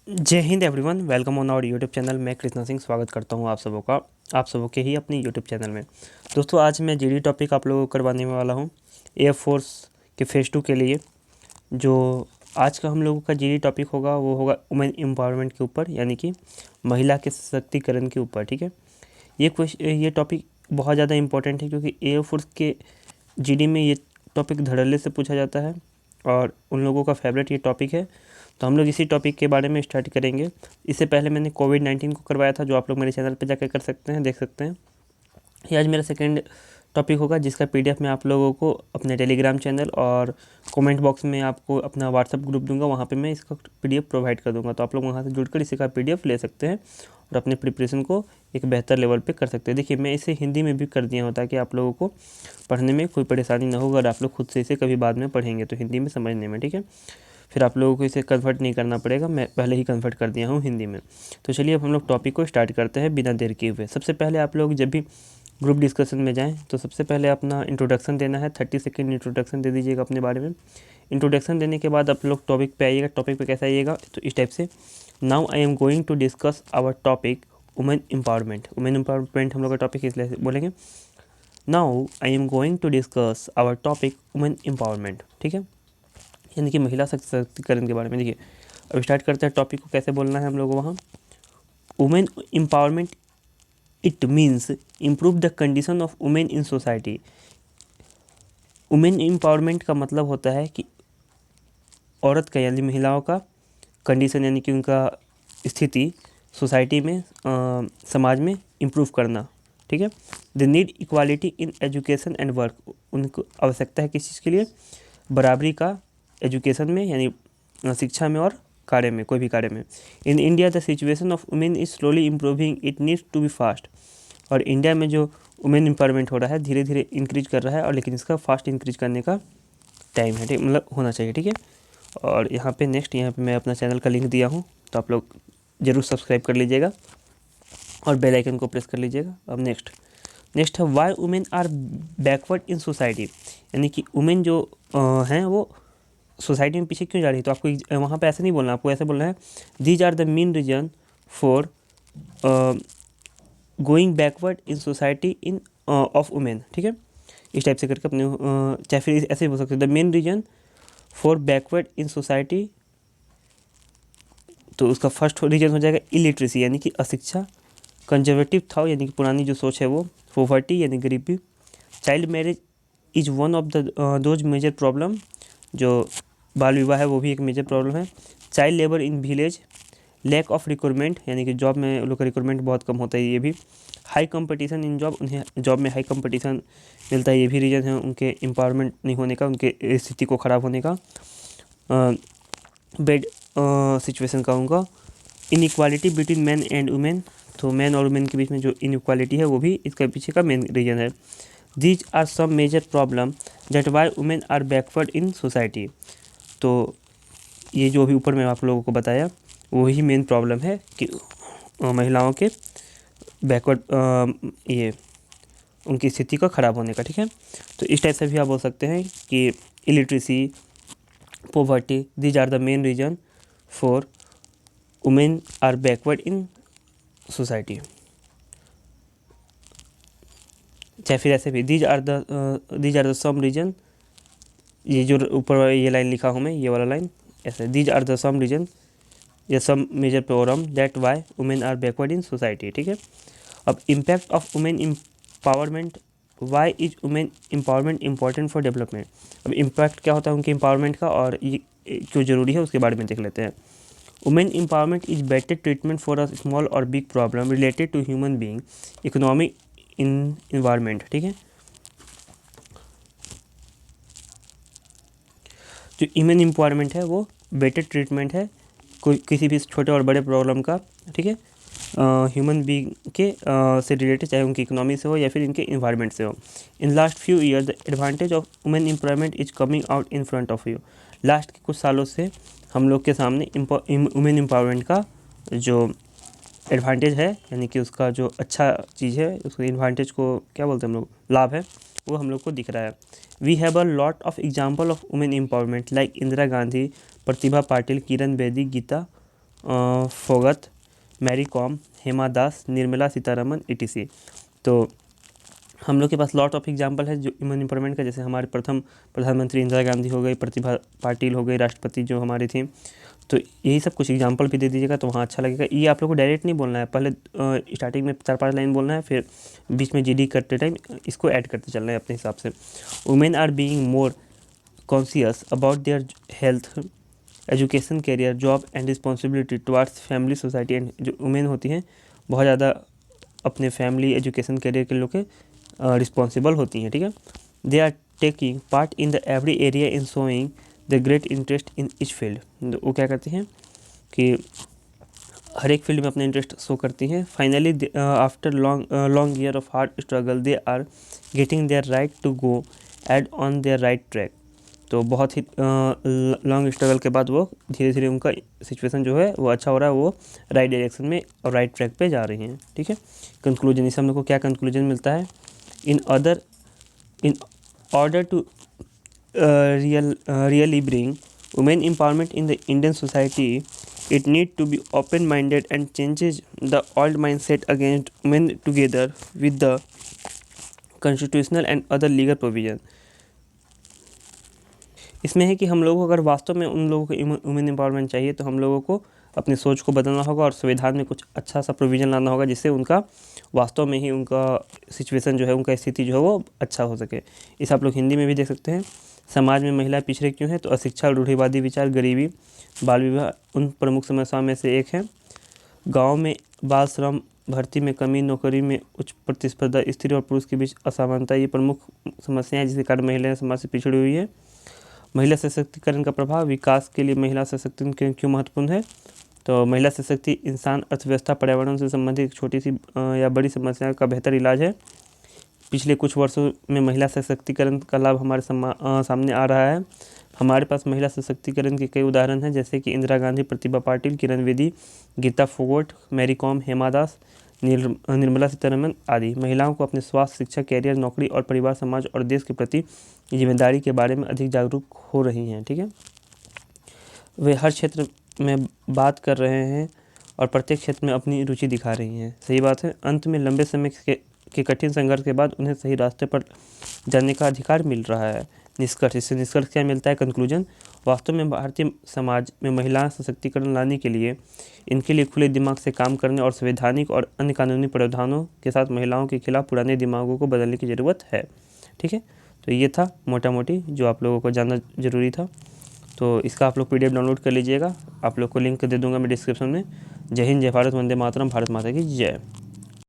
जय हिंद everyone, welcome on our YouTube channel. मैं कृष्णा सिंह स्वागत करता हूं आप सबों के ही अपनी यूट्यूब चैनल में। दोस्तों, आज मैं जीडी टॉपिक आप लोगों को करवाने वाला हूं एयरफोर्स के फेज़ 2 के लिए। जो आज का हम लोगों का जीडी टॉपिक होगा वो होगा वुमेन एम्पावरमेंट के ऊपर, यानी कि महिला के सशक्तिकरण के ऊपर। ठीक है, ये टॉपिक बहुत ज़्यादा इंपॉर्टेंट है क्योंकि एयरफोर्स के जीडी में ये टॉपिक धड़ल्ले से पूछा जाता है और उन लोगों का फेवरेट ये टॉपिक है। तो हम लोग इसी टॉपिक के बारे में स्टार्ट करेंगे। इससे पहले मैंने कोविड-19 को करवाया था, जो आप लोग मेरे चैनल पे जाकर कर सकते हैं, देख सकते हैं। ये आज मेरा सेकंड टॉपिक होगा, जिसका पीडीएफ मैं आप लोगों को अपने टेलीग्राम चैनल और कमेंट बॉक्स में आपको अपना व्हाट्सएप ग्रुप दूंगा, वहाँ पे मैं इसका पीडीएफ प्रोवाइड कर दूंगा। तो आप लोग वहाँ से जुड़कर इसी का पीडीएफ ले सकते हैं और अपने प्रिपरेशन को एक बेहतर लेवल पे कर सकते हैं। देखिए, मैं इसे हिंदी में भी कर दिया होता है कि आप लोगों को पढ़ने में कोई परेशानी ना हो। अगर आप लोग खुद से इसे कभी बाद में पढ़ेंगे तो हिंदी में समझने में, ठीक है, फिर आप लोगों को इसे कन्वर्ट नहीं करना पड़ेगा, मैं पहले ही कन्वर्ट कर दिया हूँ हिंदी में। तो चलिए अब हम लोग टॉपिक को स्टार्ट करते हैं बिना देर किए हुए। सबसे पहले आप लोग जब भी ग्रुप डिस्कशन में जाएं तो सबसे पहले अपना इंट्रोडक्शन देना है। 30 सेकेंड इंट्रोडक्शन दे दीजिएगा अपने बारे में। इंट्रोडक्शन देने के बाद आप लोग टॉपिक पे आइएगा। टॉपिक पे कैसे आइएगा, तो इस टाइप से, now I am going to discuss our topic women empowerment. Women empowerment हम लोग का टॉपिक इसलिए बोलेंगे, now I am going to discuss our topic women empowerment. ठीक है, यानी कि महिला सशक्तिकरण के बारे में। देखिए, अब स्टार्ट करते हैं टॉपिक को कैसे बोलना है हम लोग को। वहाँ women empowerment, it means improve the condition of women in society. Women empowerment का मतलब होता है कि औरत का यानी महिलाओं का कंडीशन, यानी कि उनका स्थिति सोसाइटी में, समाज में इम्प्रूव करना। ठीक है, the need equality in education and work. उनको आवश्यकता है किस चीज़ के लिए, बराबरी का एजुकेशन में, यानी शिक्षा में और कार्य में, कोई भी कार्य में। In India the situation of women is slowly improving, it needs to be fast. और इंडिया में जो वुमेन एम्पावरमेंट हो रहा है धीरे धीरे इंक्रीज कर रहा है, और लेकिन इसका फास्ट इंक्रीज करने का टाइम है, ठीक, मतलब होना चाहिए। ठीक है, और यहाँ पे नेक्स्ट, यहाँ पे मैं अपना चैनल का लिंक दिया हूँ, तो आप लोग ज़रूर सब्सक्राइब कर लीजिएगा और बेल आइकन को प्रेस कर लीजिएगा। अब नेक्स्ट है why women are backward in society, यानी कि वुमेन जो हैं वो सोसाइटी में पीछे क्यों जा रही है। तो आपको वहाँ पे ऐसे नहीं बोलना, आपको ऐसे बोलना है, these are the main reason for going backward in society in of women. ठीक है, इस टाइप से करके अपने चाहे फिर ऐसे भी बोल सकते हैं, the main reason for backward in society. तो उसका फर्स्ट रीजन हो जाएगा इलिटरेसी, यानी कि अशिक्षा। कंजर्वेटिव था, यानी कि पुरानी जो सोच है वो। पॉवर्टी यानी गरीबी। Child marriage is one of the those major problem, जो बाल विवाह है वो भी एक मेजर प्रॉब्लम है। Child labour in village. Lack of recruitment, यानी कि जॉब में लोग का रिक्रूटमेंट बहुत कम होता है, ये भी। हाई कंपटीशन इन जॉब, उन्हें जॉब में हाई कंपटीशन मिलता है, ये भी रीज़न है उनके एम्पावरमेंट नहीं होने का, उनके स्थिति को ख़राब होने का, बेड सिचुएशन का उनका। Inequality between man and women, तो मैन और वुमेन के बीच में जो इनइक्वालिटी है वो भी इसका पीछे का मेन रीज़न है। These are some major problem that why women are backward in society. तो ये जो अभी ऊपर मैं आप लोगों को बताया वही मेन प्रॉब्लम है कि महिलाओं के बैकवर्ड, ये उनकी स्थिति का ख़राब होने का। ठीक है, तो इस टाइप से भी आप बोल सकते हैं कि illiteracy, poverty, these are the main reason for women are backward in society. चाहे फिर ऐसे भी, these are the some reason, ये जो ऊपर ये लाइन लिखा हूँ मैं, ये वाला लाइन ऐसे, these are the some reason या some major problem that why women are backward in society. ठीक है, अब impact of women empowerment, why is women empowerment important for development. अब इम्पैक्ट क्या होता है उनके एम्पावरमेंट का, और ये क्यों ज़रूरी है उसके बारे में देख लेते हैं। Women empowerment is better treatment for a small और big problem related to human being, economic, in environment. ठीक है, जो वुमेन एम्पावरमेंट है वो बेटर ट्रीटमेंट है कोई किसी भी छोटे और बड़े प्रॉब्लम का। ठीक है, ह्यूमन बीइंग के से रिलेटेड, चाहे उनकी इकोनॉमी से हो या फिर इनके इन्वायरमेंट से हो। In last few year the advantage of women employment is coming out in front of you. Last के कुछ सालों से हम लोग के सामने वुमेन एम्पावरमेंट का जो एडवांटेज है, यानी कि उसका जो अच्छा चीज़ है, उसके एडवांटेज को क्या बोलते हैं हम लोग, लाभ है, वो हम लोग को दिख रहा है। We have a lot of example of women empowerment like Indira Gandhi, Pratibha Patil, Kiran Bedi, Geeta Phogat, Mary Kom, Hema Das, Nirmala Sitharaman etc। तो हम लोग के पास लॉट ऑफ एग्जाम्पल है जो वुमेन एम्पावरमेंट का, जैसे हमारे प्रथम प्रधानमंत्री इंदिरा गांधी हो गई, प्रतिभा पाटिल हो गई, राष्ट्रपति जो हमारी थी। तो यही सब कुछ एग्जाम्पल भी दे दीजिएगा तो वहाँ अच्छा लगेगा। ये आप लोग को डायरेक्ट नहीं बोलना है, पहले स्टार्टिंग में 4-5 लाइन बोलना है, फिर बीच में जीडी करते टाइम इसको ऐड करते चलना है अपने हिसाब से। Women are being more conscious about their health, education, career, job and responsibility towards family, society and. जो वुमेन होती हैं बहुत ज़्यादा अपने फैमिली, एजुकेशन, करियर के लोग के रिस्पॉन्सिबल होती हैं, ठीक है। They are taking part in the every area in showing the great interest in each field. वो क्या करती हैं कि हर एक फील्ड में अपना इंटरेस्ट शो करती हैं। Finally after long year of hard struggle they are getting their right to go ahead on their right track. तो बहुत ही लॉन्ग स्ट्रगल के बाद वो धीरे धीरे उनका सिचुएशन जो है वो अच्छा हो रहा है, वो राइट डायरेक्शन में और राइट ट्रैक पे जा रही हैं, ठीक है। कंक्लूजन, इससे हम लोग को क्या कंक्लूजन मिलता है? In order to really bring women empowerment in the Indian society, it need to be open-minded and changes the old mindset against women together with the constitutional and other legal provision। इसमें है कि हम लोगों को अगर वास्तव में उन लोगों को वुमेन एम्पावरमेंट चाहिए तो हम लोगों को अपनी सोच को बदलना होगा और संविधान में कुछ अच्छा सा प्रोविज़न लाना होगा जिससे उनका वास्तव में ही उनका सिचुएशन जो है, उनका स्थिति जो है वो अच्छा हो सके। इस आप लोग हिंदी में भी देख सकते हैं। समाज में महिला पिछड़े क्यों हैं? तो अशिक्षा, रूढ़िवादी विचार, गरीबी, बाल विवाह उन प्रमुख समस्याओं में से एक है। गाँव में बाल श्रम, भर्ती में कमी, नौकरी में उच्च प्रतिस्पर्धा, स्त्री और पुरुष के बीच असमानता, ये प्रमुख समस्याएं हैं जिसके कारण महिलाएं समाज से पिछड़ी हुई है। महिला सशक्तिकरण का प्रभाव, विकास के लिए महिला सशक्तिकरण क्यों महत्वपूर्ण है? तो महिला सशक्ति इंसान, अर्थव्यवस्था, पर्यावरण से संबंधित छोटी सी या बड़ी समस्याओं का बेहतर इलाज है। पिछले कुछ वर्षों में महिला सशक्तिकरण का लाभ हमारे सामने आ रहा है। हमारे पास महिला सशक्तिकरण के कई उदाहरण हैं, जैसे कि इंदिरा गांधी, प्रतिभा पाटिल, किरण बेदी, गीता फोगट, मैरी कॉम, हेमा दास, निर्मला सीतारमन आदि। महिलाओं को अपने स्वास्थ्य, शिक्षा, कैरियर, नौकरी और परिवार, समाज और देश के प्रति जिम्मेदारी के बारे में अधिक जागरूक हो रही हैं, ठीक है। वे हर क्षेत्र में बात कर रहे हैं और प्रत्येक क्षेत्र में अपनी रुचि दिखा रही हैं। सही बात है। अंत में लंबे समय के कठिन संघर्ष के बाद उन्हें सही रास्ते पर जाने का अधिकार मिल रहा है। निष्कर्ष, इससे निष्कर्ष क्या मिलता है? कंक्लूजन, वास्तव में भारतीय समाज में महिला सशक्तिकरण लाने के लिए इनके लिए खुले दिमाग से काम करने और संवैधानिक और अन्य कानूनी प्रावधानों के साथ महिलाओं के खिलाफ पुराने दिमागों को बदलने की ज़रूरत है, ठीक है। तो ये था मोटा मोटी जो आप लोगों को जानना ज़रूरी था। तो इसका आप लोग PDF डाउनलोड कर लीजिएगा, आप लोग को लिंक दे दूंगा मैं डिस्क्रिप्शन में। जय हिंद, जय भारत, वंदे मातरम, भारत माता की जय।